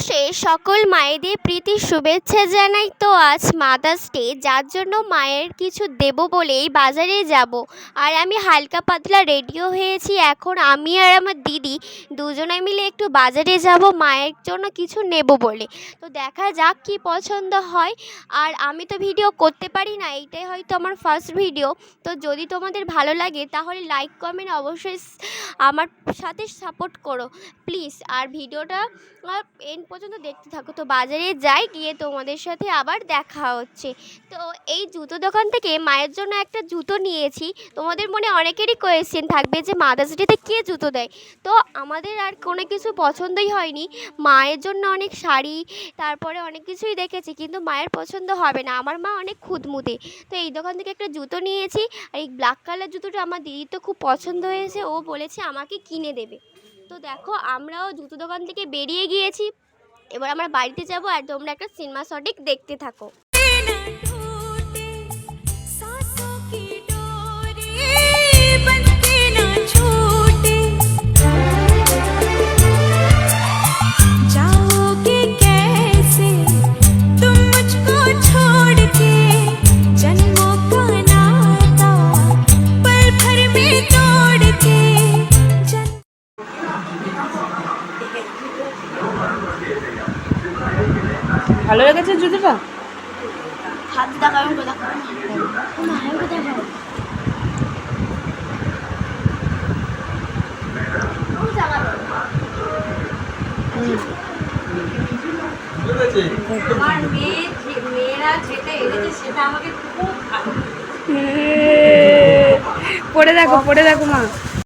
ভারতবর্ষে সকল মায়েদের প্রীতি শুভেচ্ছা জানাই। তো আজ মাদার্স ডে, যার জন্য মায়ের কিছু দেবো বলেই বাজারে যাব। আর আমি হালকা পাতলা রেডিও হয়েছি। এখন আমি আর আমার দিদি দুজনে মিলে একটু বাজারে যাব মায়ের জন্য কিছু নেব বলে। তো দেখা যাক কি পছন্দ হয়। আর আমি তো ভিডিও করতে পারি না, এইটাই হয়তো আমার ফার্স্ট ভিডিও। তো যদি তোমাদের ভালো লাগে তাহলে লাইক কমেন্ট অবশ্যই আমার সাথে সাপোর্ট করো প্লিজ। আর ভিডিওটা এন্ড পর্যন্ত দেখতে থাকো। তো বাজারে যাই, গিয়ে তোমাদের সাথে আবার দেখা হচ্ছে। তো এই জুতো দোকান থেকে মায়ের জন্য একটা জুতো নিয়েছি। তোমাদের মনে অনেকেরই কোয়েশ্চেন থাকবে যে মাদার্স ডেতে কে জুতো দেয়। তো আমাদের আর কোনো কিছু পছন্দই হয়নি। মায়ের জন্য অনেক শাড়ি, তারপরে অনেক কিছুই দেখেছি, কিন্তু মায়ের পছন্দ হবে না। আমার মা অনেক খুঁতমুঁতে। তো এই দোকান থেকে একটা জুতো নিয়েছি। আর এই ব্ল্যাক কালার জুতোটা আমার দিদির তো খুব পছন্দ হয়েছে, ও বলেছে আমাকে কিনে দেবে। তো দেখো, আমরাও জুতো দোকান থেকে বেরিয়ে গিয়েছি। এবার আমরা বাড়িতে যাব, আর তোমরা একটা সিনেমা শটিক দেখতে থাকো। ভালো লেগেছে জুতোটা? হাত দেখাবেন কোথাও? মেয়েরা যেটা এনেছে সেটা আমাকে খুব ভালো। পরে দেখো মা।